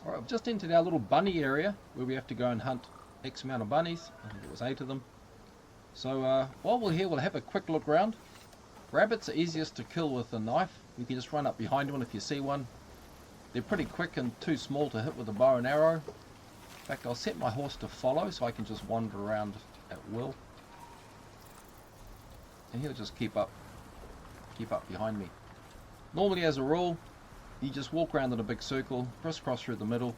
Alright, I've just entered our little bunny area where we have to go and hunt X amount of bunnies. I think it was 8 of them. So while we're here, we'll have a quick look around. Rabbits are easiest to kill with a knife. You can just run up behind one if you see one. They're pretty quick and too small to hit with a bow and arrow. In fact, I'll set my horse to follow so I can just wander around at will. And he'll just keep up behind me. Normally, as a rule, you just walk around in a big circle, crisscross through the middle,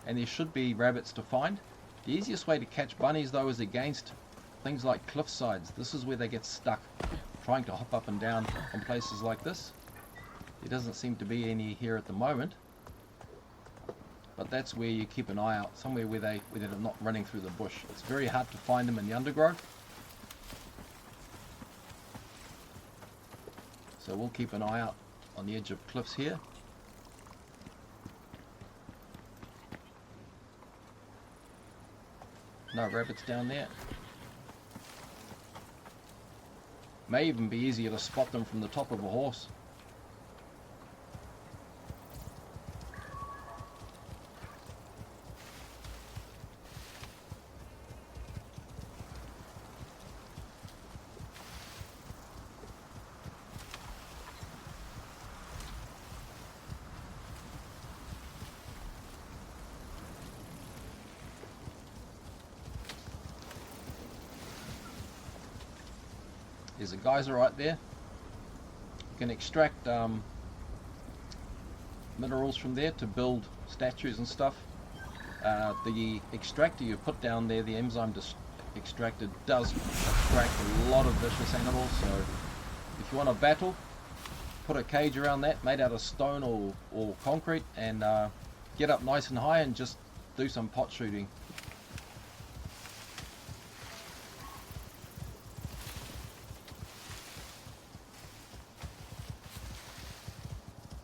and there should be rabbits to find. The easiest way to catch bunnies though is against things like cliff sides. This is where they get stuck, trying to hop up and down on places like this. There doesn't seem to be any here at the moment, but that's where you keep an eye out, somewhere where they're not running through the bush. It's very hard to find them in the undergrowth. So we'll keep an eye out on the edge of cliffs here. No rabbits down there. May even be easier to spot them from the top of a horse. There's a geyser right there. You can extract minerals from there to build statues and stuff. The extractor you put down there, the enzyme extractor, does extract a lot of vicious animals. So if you want to battle, put a cage around that made out of stone or concrete, and get up nice and high and just do some pot shooting.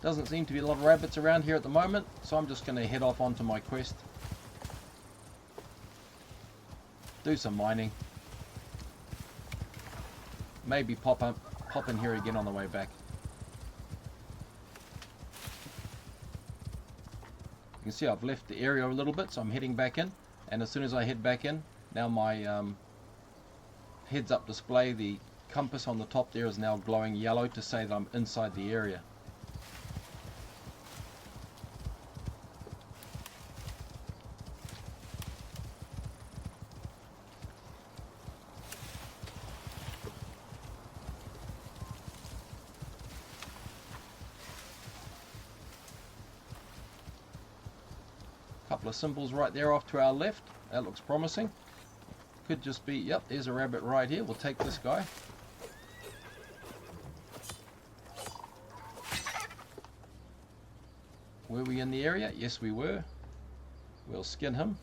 Doesn't seem to be a lot of rabbits around here at the moment, so I'm just going to head off onto my quest. Do some mining. Maybe pop in here again on the way back. You can see I've left the area a little bit, so I'm heading back in. And as soon as I head back in, now my heads-up display, the compass on the top there is now glowing yellow to say that I'm inside the area. Couple of symbols right there off to our left. That looks promising. Could just be, yep, there's a rabbit right here. We'll take this guy. Were we in the area? Yes, we were. We'll skin him.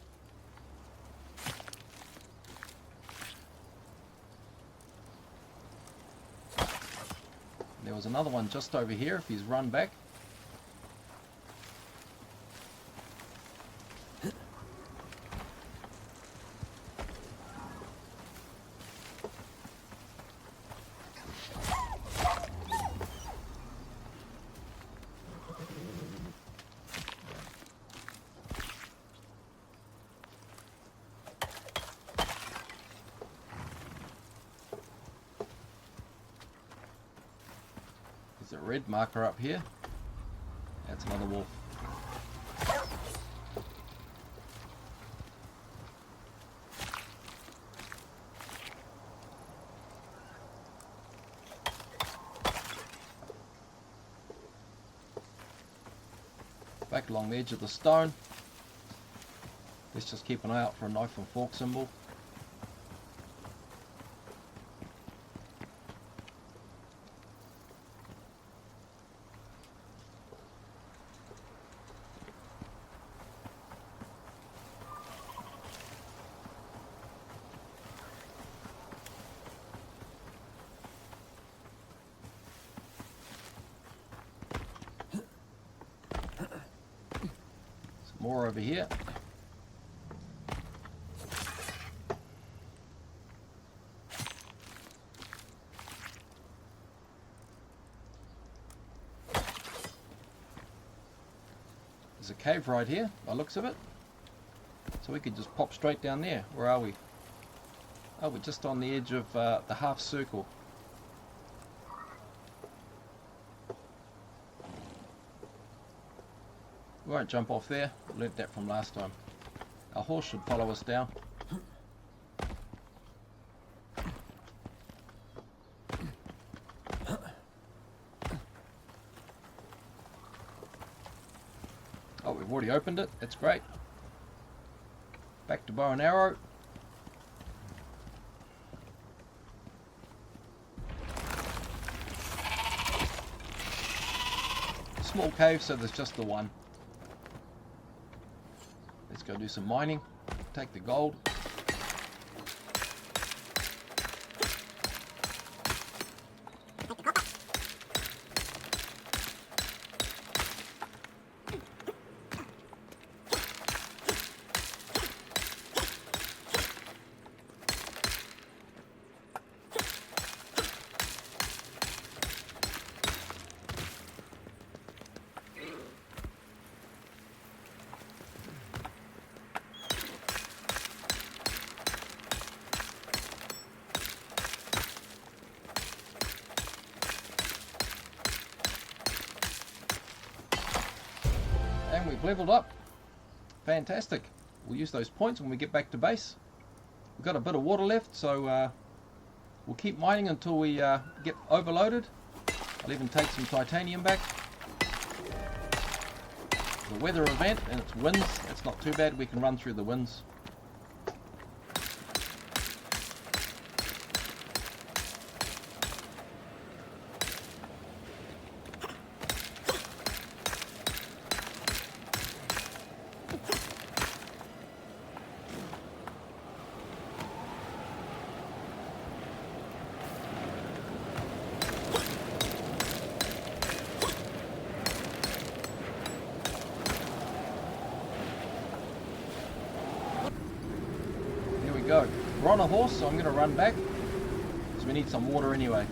There was another one just over here if he's run back. There's a red marker up here. That's another wolf. Back along the edge of the stone. Let's just keep an eye out for a knife and fork symbol. More over here. There's a cave right here, by the looks of it. So we could just pop straight down there. Where are we? Oh, we're just on the edge of the half circle. We won't jump off there. Learnt that from last time. Our horse should follow us down. Oh, we've already opened it. That's great. Back to bow and arrow. Small cave, so there's just the one. Let's go do some mining. Take the gold. And we've leveled up. Fantastic. We'll use those points when we get back to base. We've got a bit of water left, so we'll keep mining until we get overloaded. I'll even take some titanium back. The weather event and it's winds. It's not too bad. We can run through the winds. Go. We're on a horse, so I'm going to run back because we need some water anyway.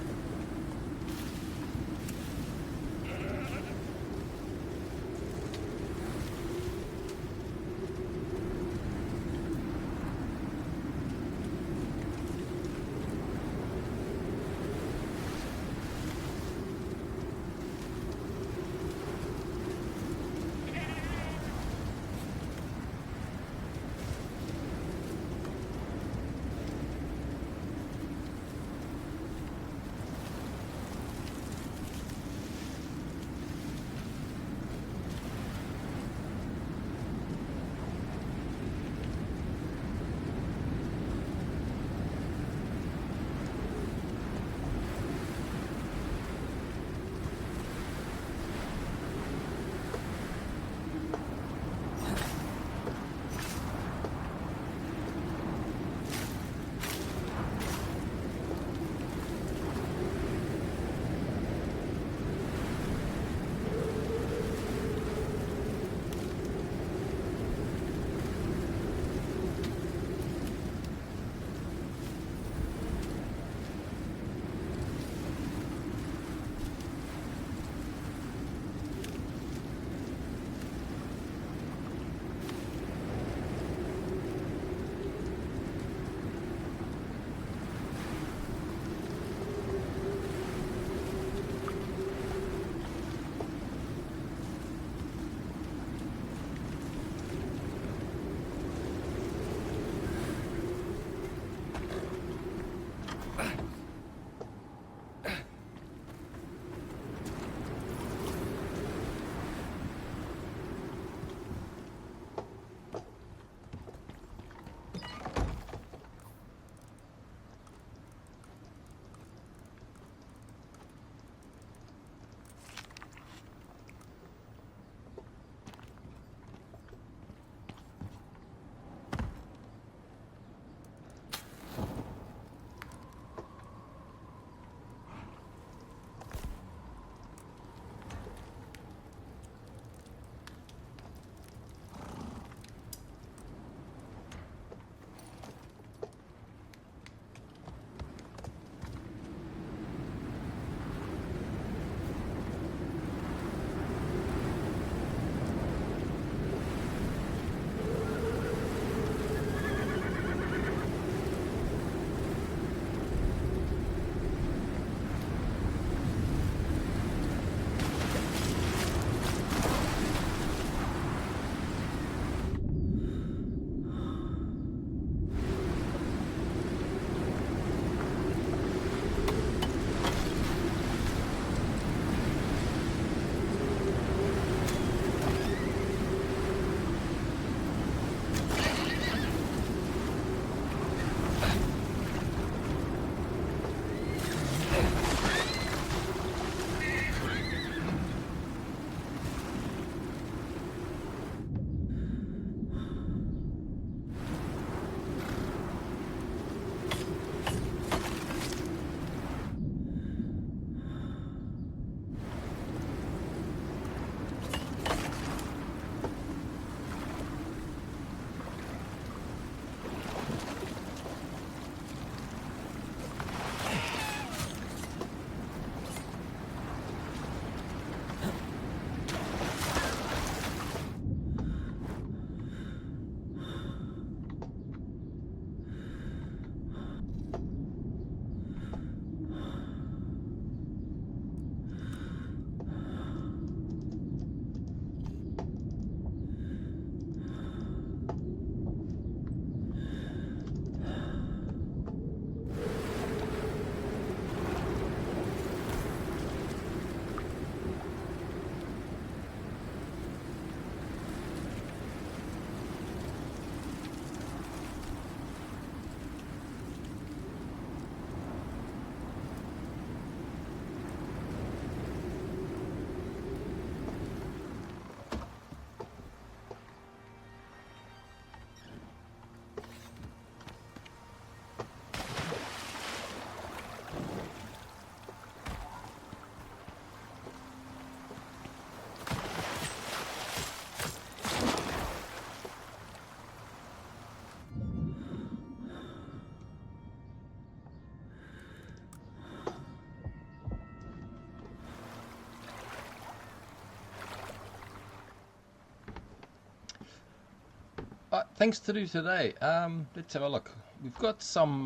things to do today. Let's have a look. We've got some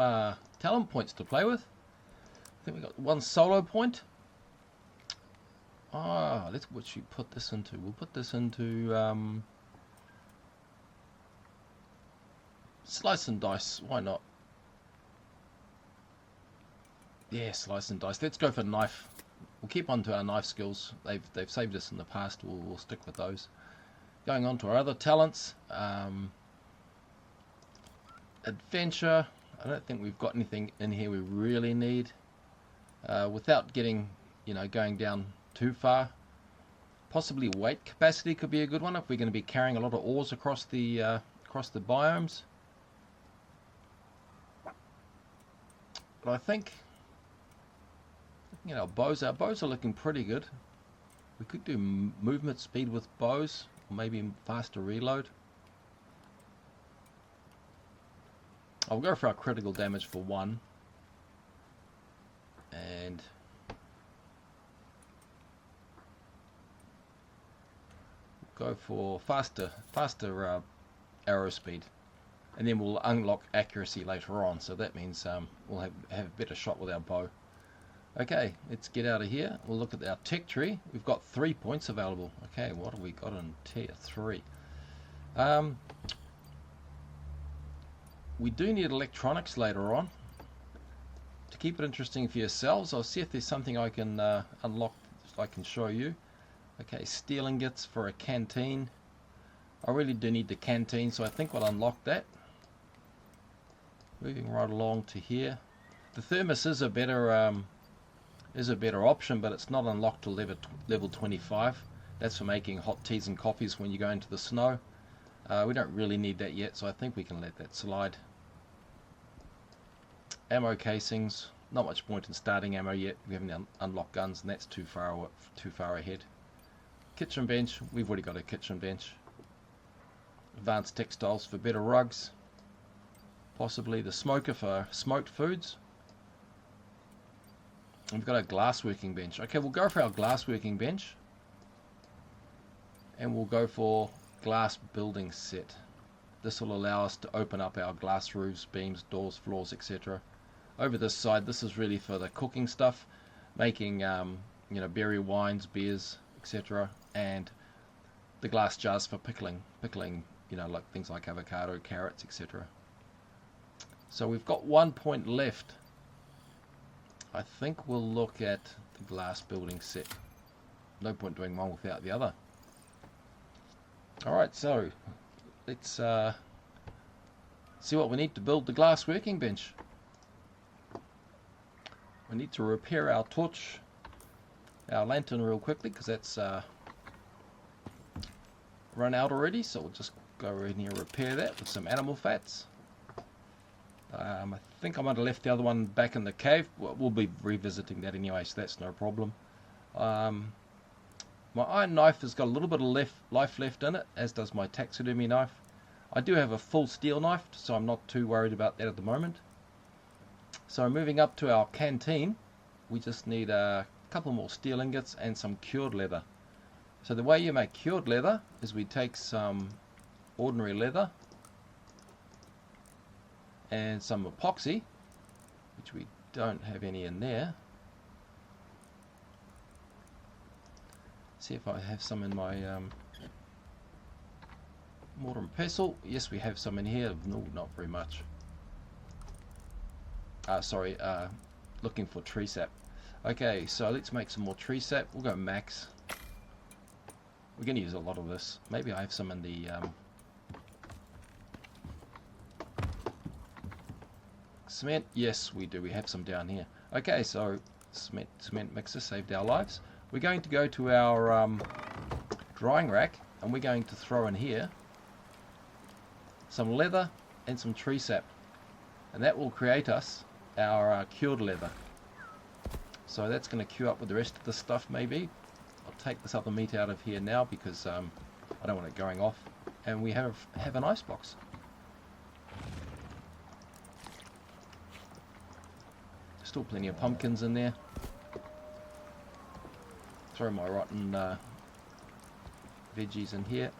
talent points to play with. I think we've got one solo point. What should we put this into? We'll put this into slice and dice. Why not? Yeah, slice and dice. Let's go for knife. We'll keep on to our knife skills. They've saved us in the past. We'll stick with those. Going on to our other talents. Adventure. I don't think we've got anything in here we really need. Without getting, going down too far. Possibly weight capacity could be a good one if we're going to be carrying a lot of ores across the biomes. But I think, our bows are looking pretty good. We could do movement speed with bows, or maybe faster reload. I'll go for our critical damage for 1. And go for faster arrow speed, and then we'll unlock accuracy later on, so that means we'll have a better shot with our bow. Okay, let's get out of here. We'll look at our tech tree. We've got 3 points available. Okay, what have we got in tier 3? We do need electronics later on to keep it interesting for yourselves. I'll see if there's something I can unlock, I can show you. Okay, steel ingots for a canteen. I really do need the canteen, so I think we'll unlock that. Moving right along to here. The thermos is a better option, but it's not unlocked till level 25. That's for making hot teas and coffees when you go into the snow. We don't really need that yet, so I think we can let that slide. Ammo casings. Not much point in starting ammo yet. We haven't unlocked guns, and that's too far ahead. Kitchen bench, we've already got a kitchen bench. Advanced textiles for better rugs. Possibly the smoker for smoked foods. And we've got a glass working bench. Okay, we'll go for our glass working bench. And we'll go for glass building set. This will allow us to open up our glass roofs, beams, doors, floors, etc. Over this side, this is really for the cooking stuff. Making, berry wines, beers, etc. And the glass jars for pickling, like things like avocado, carrots, etc. So we've got 1 point left. I think we'll look at the glass building set. No point doing one without the other. Alright, so let's see what we need to build the glass working bench. We need to repair our torch, our lantern real quickly, because that's run out already, so we'll just go in here and repair that with some animal fats. I think I might have left the other one back in the cave. We'll be revisiting that anyway, so that's no problem. My iron knife has got a little bit of life left in it, as does my taxidermy knife. I do have a full steel knife, so I'm not too worried about that at the moment. So moving up to our canteen, we just need a couple more steel ingots and some cured leather. So the way you make cured leather is we take some ordinary leather and some epoxy, which we don't have any in there. See if I have some in my mortar and pestle. Yes, we have some in here. No, not very much. Looking for tree sap. Okay, so let's make some more tree sap. We'll go max. We're going to use a lot of this. Maybe I have some in the cement. Yes, we do. We have some down here. Okay, so cement mixer saved our lives. We're going to go to our drying rack, and we're going to throw in here some leather and some tree sap, and that will create us our cured leather. So that's going to queue up with the rest of the stuff. Maybe I'll take this other meat out of here now because I don't want it going off, and we have an ice box. Still plenty of pumpkins in there. Throw my rotten veggies in here.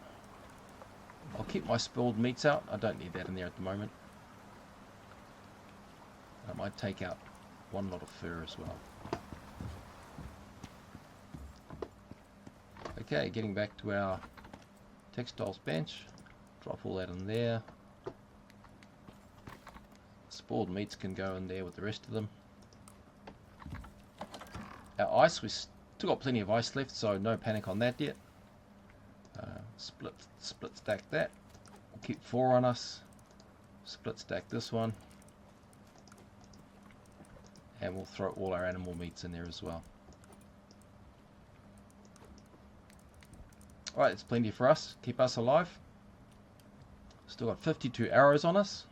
I'll keep my spilled meats out. I don't need that in there at the moment. I might take out one lot of fur as well. Okay, getting back to our textiles bench. Drop all that in there. Spoiled meats can go in there with the rest of them. Our ice, we still got plenty of ice left, so no panic on that yet. Split stack that. We'll keep 4 on us. Split stack this one. And we'll throw all our animal meats in there as well. Alright, it's plenty for us. Keep us alive. Still got 52 arrows on us.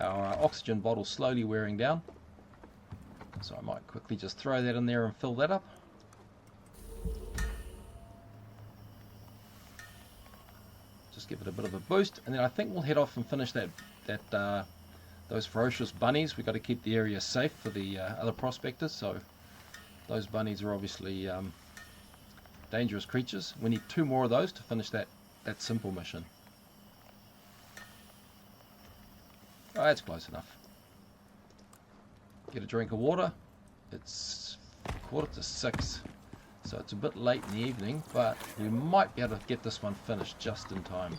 Our oxygen bottle's slowly wearing down. So I might quickly just throw that in there and fill that up. Just give it a bit of a boost, and then I think we'll head off and finish those ferocious bunnies. We've got to keep the area safe for the other prospectors, so those bunnies are obviously dangerous creatures. We need 2 more of those to finish that simple mission. Oh, that's close enough. Get a drink of water. It's 5:45, so it's a bit late in the evening, but we might be able to get this one finished just in time.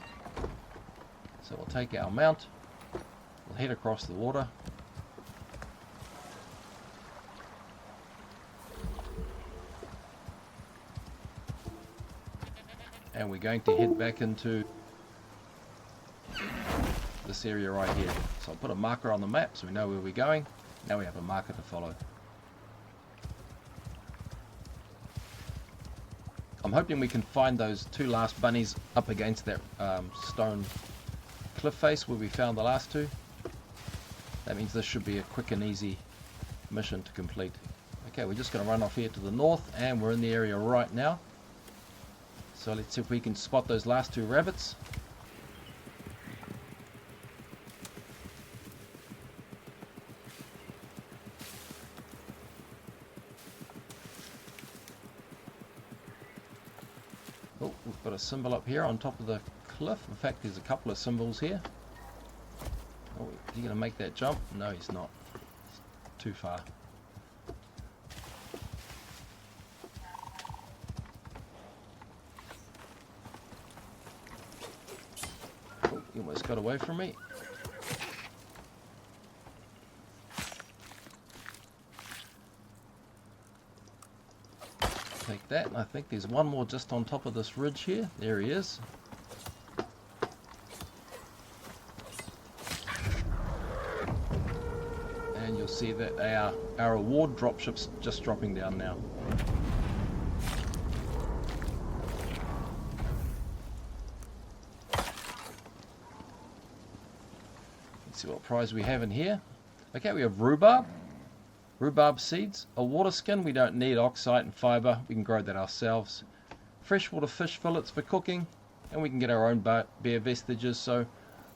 So we'll take our mount, we'll head across the water. And we're going to head back into this area right here. So I'll put a marker on the map so we know where we're going. Now we have a marker to follow. I'm hoping we can find those 2 last bunnies up against that stone cliff face where we found the last 2. That means this should be a quick and easy mission to complete. Okay, we're just going to run off here to the north, and we're in the area right now. So let's see if we can spot those last 2 rabbits. Oh, we've got a symbol up here on top of the cliff. In fact, there's a couple of symbols here. Oh, is he going to make that jump? No, he's not. It's too far. Oh, he almost got away from me. Take that, and I think there's one more just on top of this ridge here. There he is. And you'll see that our reward dropship's just dropping down now. Let's see what prize we have in here. Okay, we have rhubarb. Rhubarb seeds, a water skin, we don't need oxide and fibre, we can grow that ourselves. Freshwater fish fillets for cooking, and we can get our own bear vestiges, so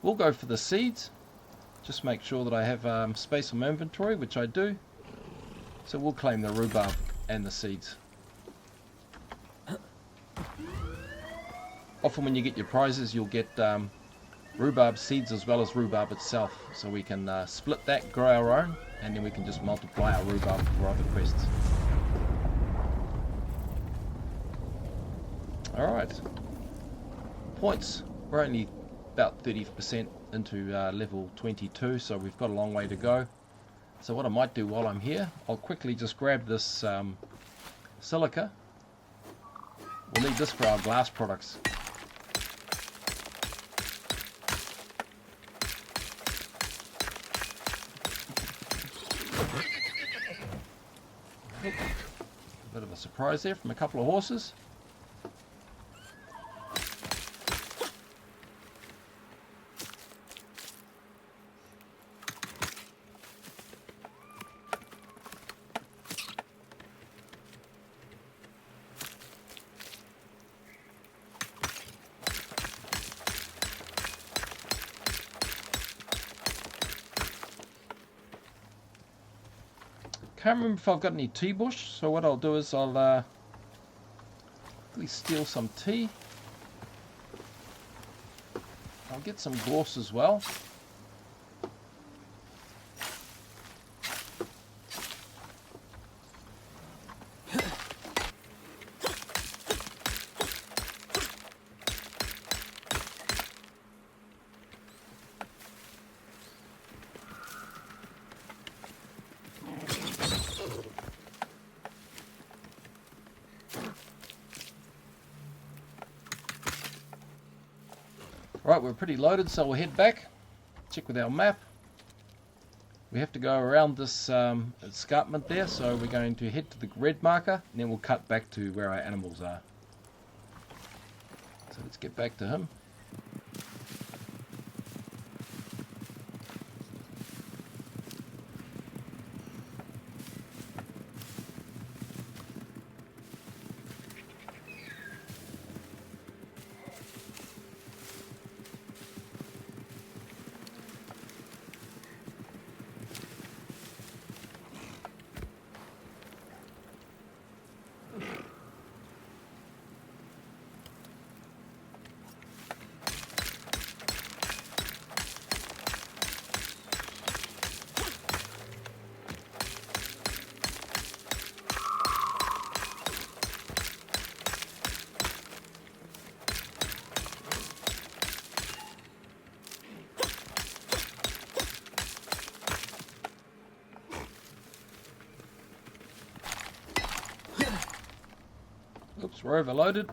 we'll go for the seeds. Just make sure that I have space on my inventory, which I do. So we'll claim the rhubarb and the seeds. Often when you get your prizes, you'll get rhubarb seeds as well as rhubarb itself, so we can split that, grow our own, and then we can just multiply our rhubarb for other quests. Alright, points, we're only about 30% into level 22, so we've got a long way to go. So what I might do while I'm here, I'll quickly just grab this silica. We'll need this for our glass products. Bit of a surprise there from a couple of horses. Can't remember if I've got any tea bush, so what I'll do is I'll quickly steal some tea. I'll get some gorse as well. Right, we're pretty loaded, so we'll head back, check with our map. We have to go around this escarpment there, so we're going to head to the red marker, and then we'll cut back to where our animals are. So let's get back to him. Oops, we're overloaded.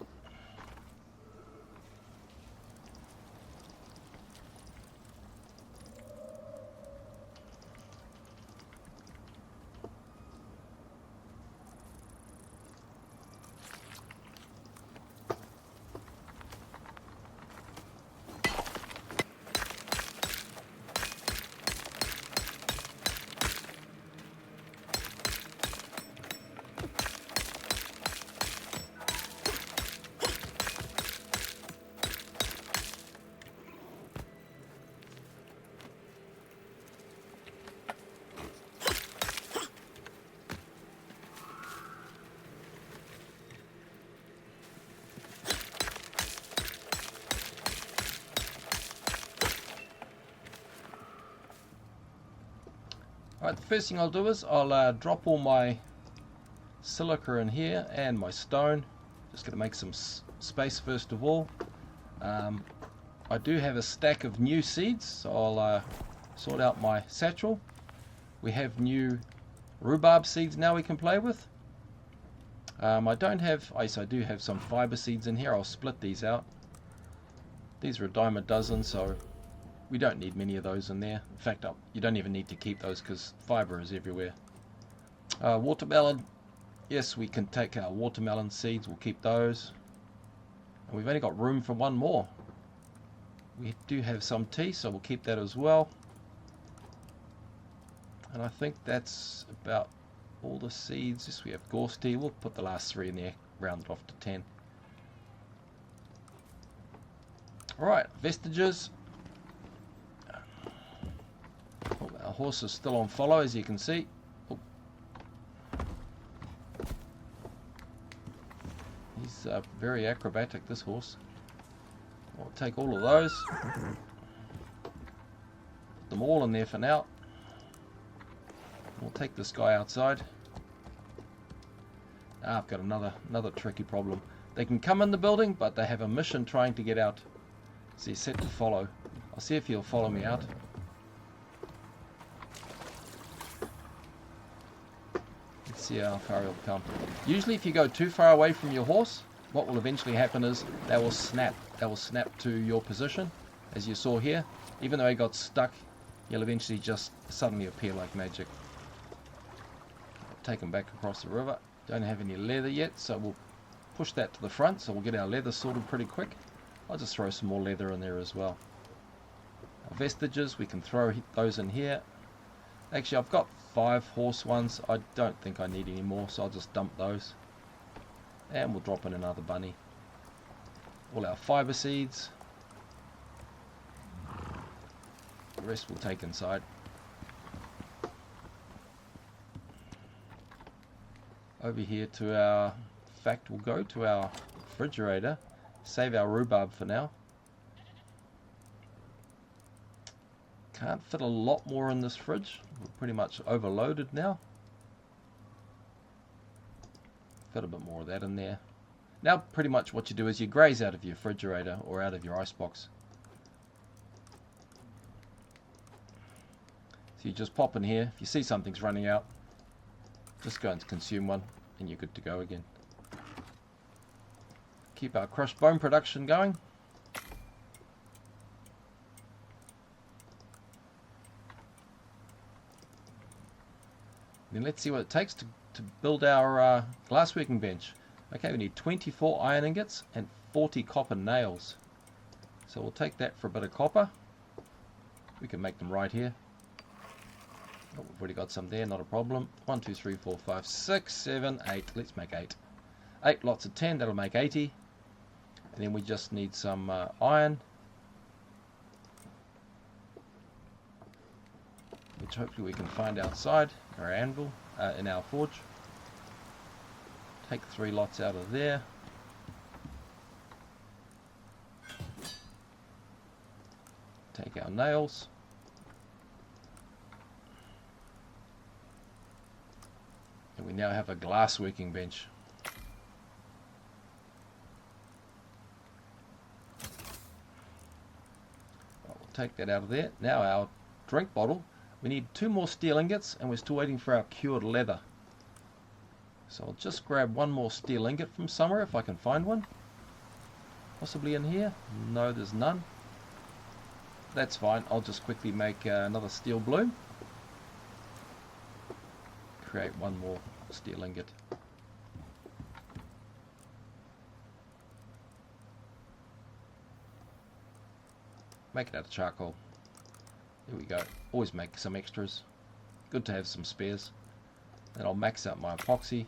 Alright, the first thing I'll do is I'll drop all my silica in here and my stone. Just going to make some space first of all. I do have a stack of new seeds, so I'll sort out my satchel. We have new rhubarb seeds now we can play with. I do have some fiber seeds in here. I'll split these out. These are a dime a dozen, so we don't need many of those in there. In fact, you don't even need to keep those because fiber is everywhere. Watermelon. Yes, we can take our watermelon seeds. We'll keep those. And we've only got room for one more. We do have some tea, so we'll keep that as well. And I think that's about all the seeds. Yes, we have gorse tea. We'll put the last 3 in there, round it off to 10. Alright, vestiges. Oh, our horse is still on follow, as you can see. Oh. He's very acrobatic, this horse. I'll take all of those. Put them all in there for now. We'll take this guy outside. I've got another tricky problem. They can come in the building, but they have a mission trying to get out. So he's set to follow. I'll see if he'll follow me out. Let's see how far he'll come. Usually if you go too far away from your horse, what will eventually happen is they will snap. They will snap to your position, as you saw here. Even though he got stuck, he'll eventually just suddenly appear like magic. Take him back across the river. Don't have any leather yet, so we'll push that to the front, so we'll get our leather sorted pretty quick. I'll just throw some more leather in there as well. Our vestiges, we can throw those in here. Actually, I've got 5 horse ones. I don't think I need any more, so I'll just dump those. And we'll drop in another bunny. All our fiber seeds. The rest we'll take inside. Over here to our, in fact, we'll go to our refrigerator. Save our rhubarb for now. Can't fit a lot more in this fridge. We're pretty much overloaded now. Fit a bit more of that in there. Now pretty much what you do is you graze out of your refrigerator or out of your icebox. So you just pop in here. If you see something's running out, just go and consume one and you're good to go again. Keep our crushed bone production going. Then let's see what it takes to build our glass working bench. Okay, we need 24 iron ingots and 40 copper nails. So we'll take that for a bit of copper. We can make them right here. Oh, we've already got some there, not a problem. 1, 2, 3, 4, 5, 6, 7, 8. Let's make 8. 8 lots of 10, that'll make 80. And then we just need some iron, which hopefully we can find outside our anvil, in our forge. Take 3 lots out of there. Take our nails. And we now have a glass working bench. We'll take that out of there. Now our drink bottle. We need 2 more steel ingots and we're still waiting for our cured leather. So I'll just grab 1 more steel ingot from somewhere if I can find one. Possibly in here? No, there's none. That's fine. I'll just quickly make another steel bloom. Create 1 more steel ingot. Make it out of charcoal. There we go. Always make some extras. Good to have some spares. Then I'll max out my epoxy.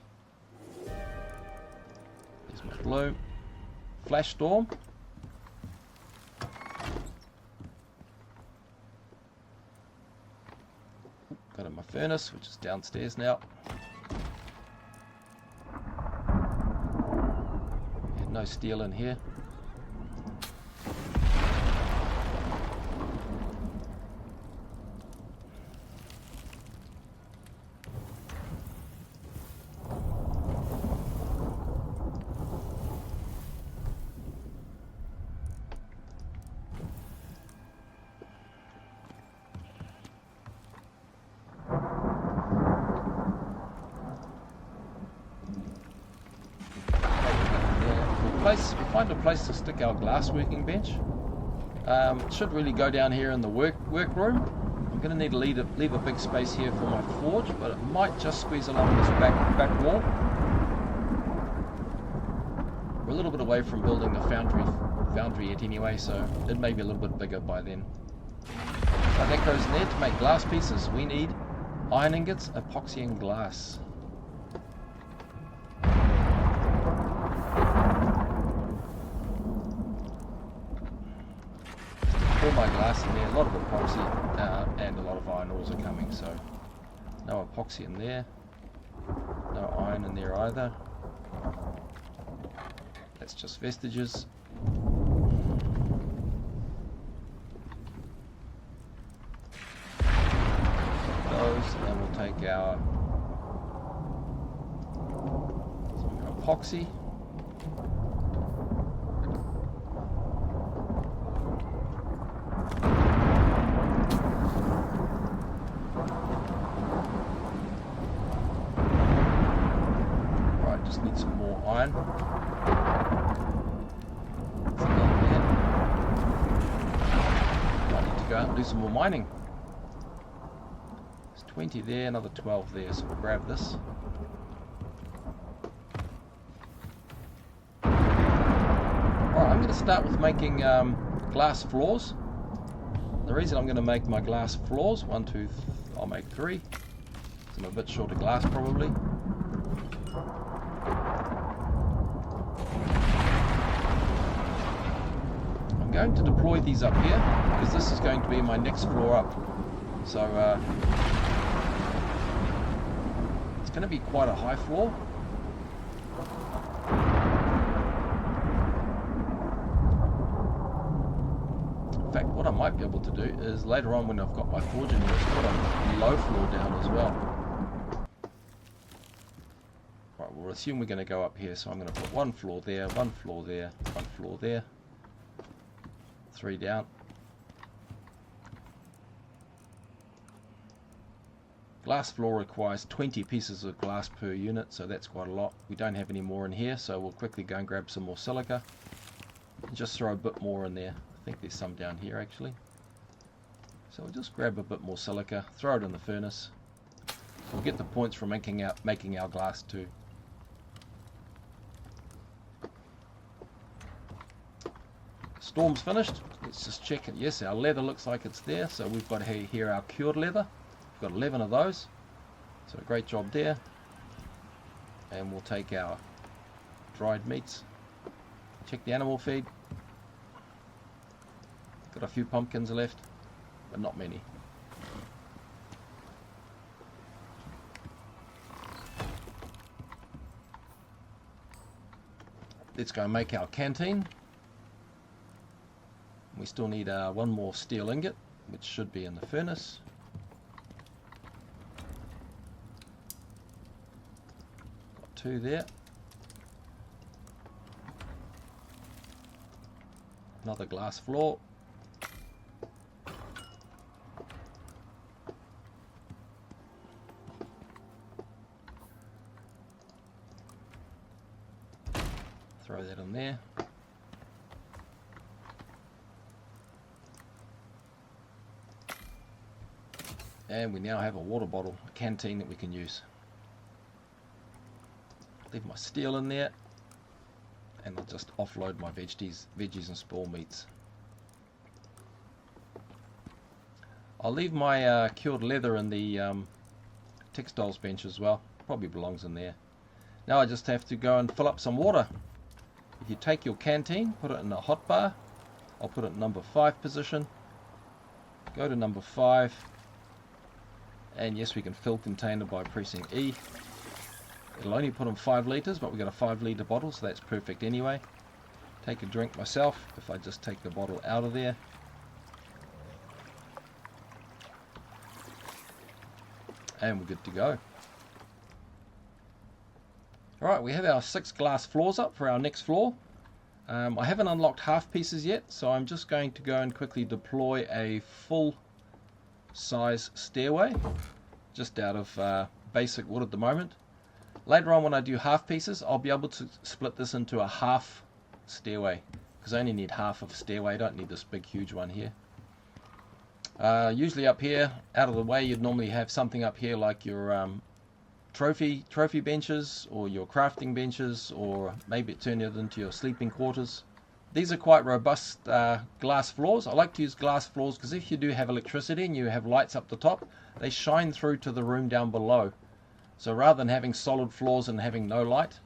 Here's my bloom. Flash storm. Got in my furnace, which is downstairs now. Had no steel in here. We find a place to stick our glass working bench. It should really go down here in the workroom. I'm going to need to leave a big space here for my forge, but it might just squeeze along this back wall. We're a little bit away from building the foundry yet anyway, so it may be a little bit bigger by then. But that goes in there. To make glass pieces, we need iron ingots, epoxy and glass. All my glass in there, a lot of epoxy and a lot of iron ores are coming, so no epoxy in there, no iron in there either. That's just vestiges. Those, and we'll take our epoxy. Need some more iron. I need to go out and do some more mining. There's 20 there, another 12 there, so we'll grab this. Alright, I'm going to start with making glass floors. The reason I'm going to make my glass floors, I'll make 3. So I'm a bit short of glass probably. I'm going to deploy these up here because this is going to be my next floor up, so it's going to be quite a high floor. fact, what I might be able to do is later on when I've got my forge in here, put a low floor down as well. Right, we'll assume we're going to go up here, so I'm going to put one floor there, one floor there, one floor there, 3 down. Glass floor requires 20 pieces of glass per unit, so that's quite a lot. We don't have any more in here, so we'll quickly go and grab some more silica. And just throw a bit more in there. I think there's some down here actually. So we'll just grab a bit more silica, throw it in the furnace. We'll get the points for making our glass too. Storm's finished. Let's just check it. Yes, our leather looks like it's there, so we've got here our cured leather. We've got 11 of those, so great job there. And we'll take our dried meats, check the animal feed. Got a few pumpkins left, but not many. Let's go and make our canteen. We still need one more steel ingot, which should be in the furnace. Got 2 there. Another glass floor. Throw that in there. And we now have a water bottle, a canteen that we can use. Leave my steel in there. And I'll just offload my veggies and small meats. I'll leave my cured leather in the textiles bench as well. Probably belongs in there. Now I just have to go and fill up some water. If you take your canteen, put it in a hot bar. I'll put it in number 5 position. Go to number 5. And yes, we can fill container by pressing E. It'll only put in 5 litres, but we've got a 5 litre bottle, so that's perfect anyway. Take a drink myself, if I just take the bottle out of there. And we're good to go. Alright, we have our 6 glass floors up for our next floor. I haven't unlocked half pieces yet, so I'm just going to go and quickly deploy a full size stairway, just out of basic wood at the moment. Later on when I do half pieces, I'll be able to split this into a half stairway, because I only need half of a stairway, I don't need this big huge one here. Usually up here, out of the way, you'd normally have something up here like your trophy benches, or your crafting benches, or maybe turn it into your sleeping quarters. These are quite robust glass floors. I like to use glass floors because if you do have electricity and you have lights up the top, they shine through to the room down below. So rather than having solid floors and having no light,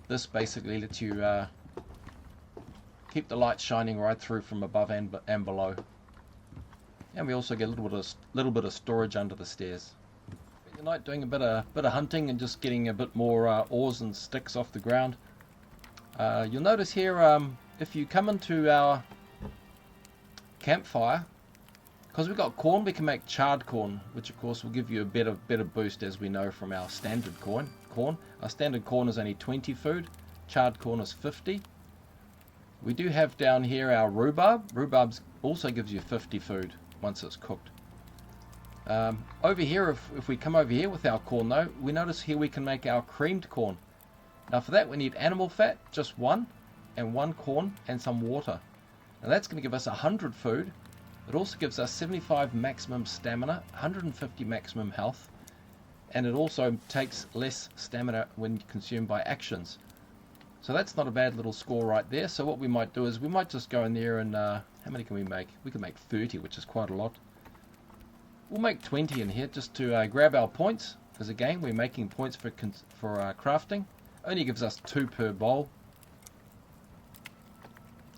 this basically lets you keep the light shining right through from above and below. And we also get a little bit of storage under the stairs. At night, doing a bit of hunting and just getting a bit more ores and sticks off the ground. You'll notice here, if you come into our campfire, because we've got corn, we can make charred corn, which of course will give you a better boost, as we know from our standard corn. Our standard corn is only 20 food, charred corn is 50. We do have down here our rhubarb. Rhubarb also gives you 50 food once it's cooked. Over here, if we come over here with our corn though, we notice here we can make our creamed corn. Now for that we need animal fat, just 1, and 1 corn and some water. Now that's going to give us 100 food. It also gives us 75 maximum stamina, 150 maximum health, and it also takes less stamina when consumed by actions. So that's not a bad little score right there. So what we might do is we might just go in there and how many can we make? We can make 30, which is quite a lot. We'll make 20 in here just to grab our points, because again we're making points for crafting. Only gives us 2 per bowl.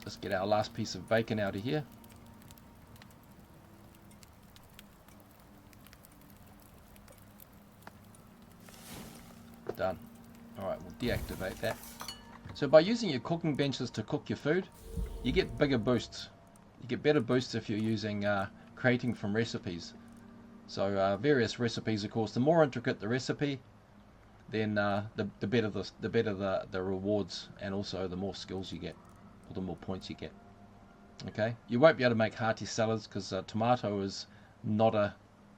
Let's get our last piece of bacon out of here. Done. Alright, we'll deactivate that. So by using your cooking benches to cook your food, you get bigger boosts. You get better boosts if you're using creating from recipes. So various recipes, of course, the more intricate the recipe, then the better the rewards, and also the more skills you get, or the more points you get. Okay, you won't be able to make hearty salads because tomato is not a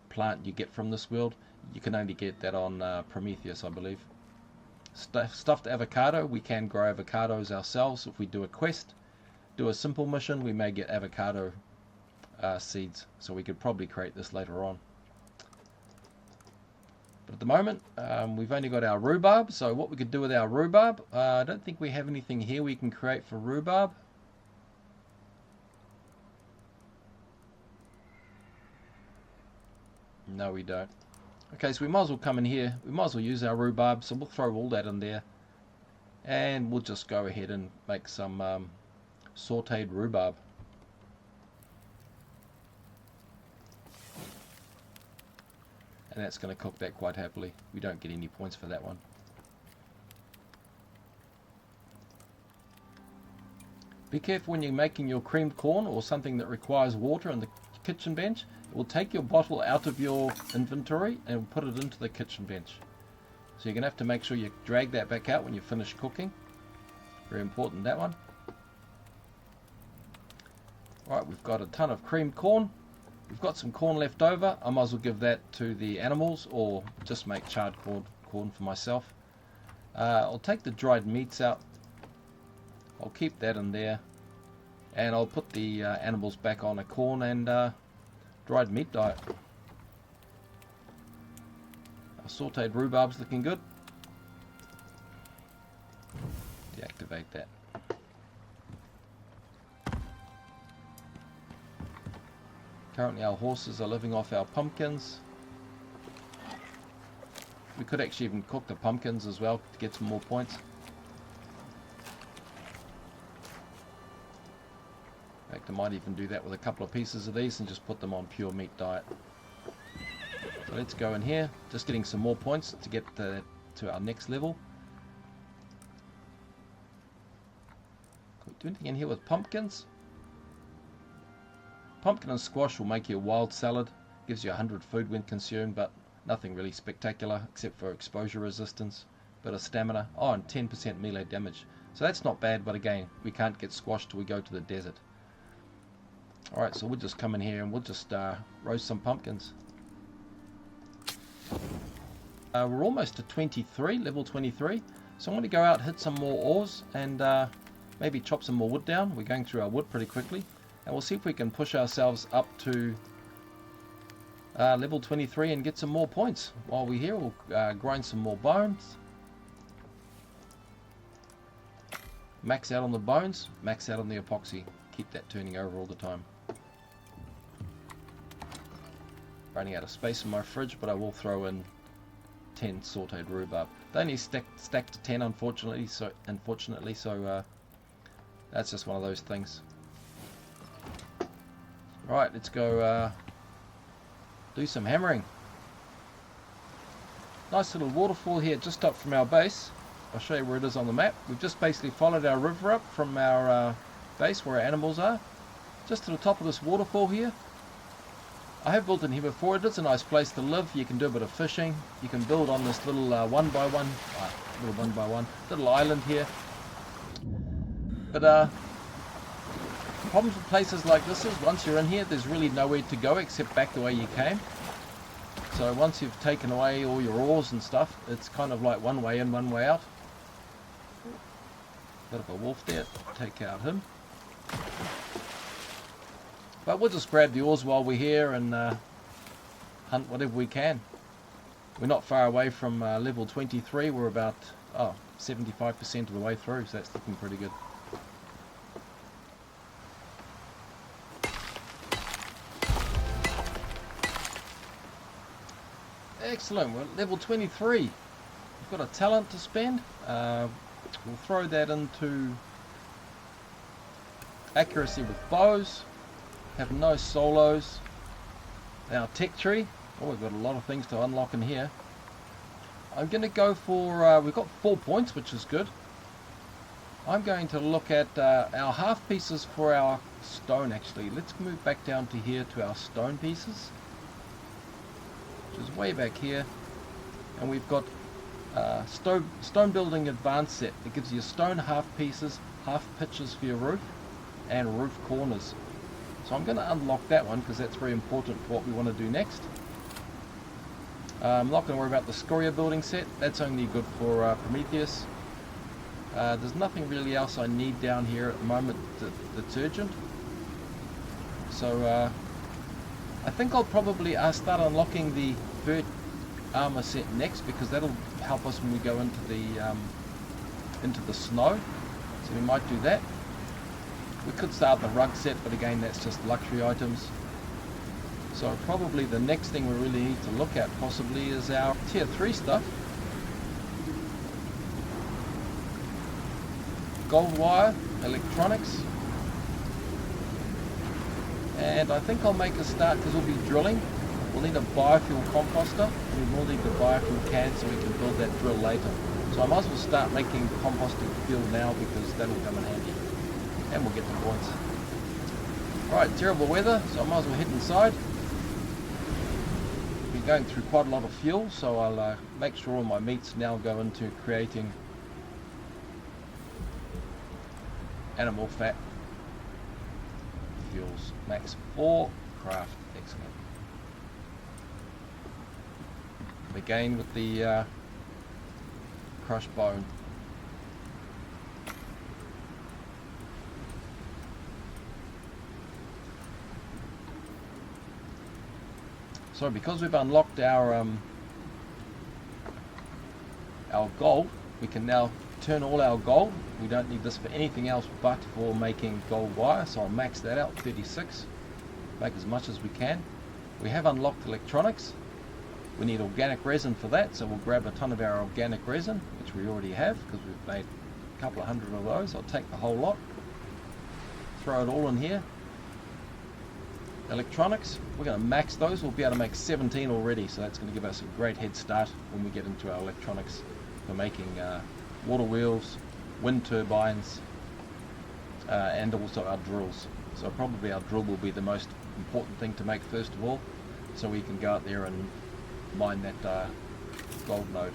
plant you get from this world. You can only get that on Prometheus, I believe. Stuffed avocado, we can grow avocados ourselves if we do a quest. Do a simple mission, we may get avocado seeds, so we could probably create this later on. But at the moment, we've only got our rhubarb, so what we could do with our rhubarb, I don't think we have anything here we can create for rhubarb. No, we don't. Okay, so we might as well come in here, we might as well use our rhubarb, so we'll throw all that in there. And we'll just go ahead and make some sauteed rhubarb. And that's going to cook that quite happily. We don't get any points for that one. Be careful when you're making your creamed corn or something that requires water in the kitchen bench. It will take your bottle out of your inventory and put it into the kitchen bench. So you're going to have to make sure you drag that back out when you finish cooking. Very important, that one. Alright, we've got a ton of creamed corn. We've got some corn left over. I might as well give that to the animals or just make charred corn for myself. I'll take the dried meats out. I'll keep that in there. And I'll put the animals back on a corn and dried meat diet. Our sauteed rhubarb's looking good. Deactivate that. Currently our horses are living off our pumpkins. We could actually even cook the pumpkins as well to get some more points. In fact, I might even do that with a couple of pieces of these and just put them on pure meat diet. So let's go in here, just getting some more points to get to our next level. Can we do anything in here with pumpkins? Pumpkin and squash will make you a wild salad. Gives you 100 food when consumed, but nothing really spectacular except for exposure resistance, bit of stamina. Oh, and 10% melee damage. So that's not bad, but again, we can't get squash till we go to the desert. Alright, so we'll just come in here and we'll just roast some pumpkins. We're almost to 23, level 23. So I'm going to go out, hit some more ores, and maybe chop some more wood down. We're going through our wood pretty quickly. And we'll see if we can push ourselves up to level 23 and get some more points. While we're here, we'll grind some more bones. Max out on the bones, max out on the epoxy. Keep that turning over all the time. Running out of space in my fridge, but I will throw in 10 sauteed rhubarb. They only stack to 10, unfortunately. So that's just one of those things. Right, let's go do some hammering. Nice little waterfall here just up from our base. I'll show you where it is on the map. We've just basically followed our river up from our base where our animals are. Just to the top of this waterfall here. I have built in here before. It is a nice place to live. You can do a bit of fishing. You can build on this little one by one little island here. But problems with places like this is once you're in here, there's really nowhere to go except back the way you came. So once you've taken away all your ores and stuff, it's kind of like one way in, one way out. Bit of a wolf there, take out him. But we'll just grab the ores while we're here and hunt whatever we can. We're not far away from level 23, we're about 75% of the way through, so that's looking pretty good. Excellent, we're at level 23. We've got a talent to spend. We'll throw that into accuracy with bows. Have no solos. Our tech tree. Oh, we've got a lot of things to unlock in here. I'm going to go for, we've got 4 points, which is good. I'm going to look at our half pieces for our stone actually. Let's move back down to here to our stone pieces, which is way back here, and we've got stone building advanced set. It gives you stone half pieces, half pitches for your roof, and roof corners. So I'm going to unlock that one because that's very important for what we want to do next. I'm not going to worry about the scoria building set. That's only good for Prometheus. There's nothing really else I need down here at the moment that's urgent. So I think I'll probably start unlocking the vert armor set next, because that'll help us when we go into the snow. So we might do that. We could start the rug set, but again, that's just luxury items. So probably the next thing we really need to look at possibly is our tier 3 stuff. Gold wire, electronics. And I think I'll make a start, because we'll be drilling. We'll need a biofuel composter, and we will need the biofuel can so we can build that drill later. So I might as well start making composting fuel now, because that'll come in handy. And we'll get the points. Alright, terrible weather, so I might as well head inside. We're going through quite a lot of fuel, so I'll make sure all my meats now go into creating animal fat fuels. Max 4, craft, excellent. Again with the crushed bone. So because we've unlocked our gold, we can now turn all our gold. We don't need this for anything else but for making gold wire, so I'll max that out, 36. Make as much as we can. We have unlocked electronics. We need organic resin for that, so we'll grab a ton of our organic resin, which we already have, because we've made a couple of hundred of those. I'll take the whole lot, throw it all in here. Electronics, we're going to max those. We'll be able to make 17 already, so that's going to give us a great head start when we get into our electronics for making water wheels, wind turbines, and also our drills. So probably our drill will be the most important thing to make first of all, so we can go out there and mine that gold node.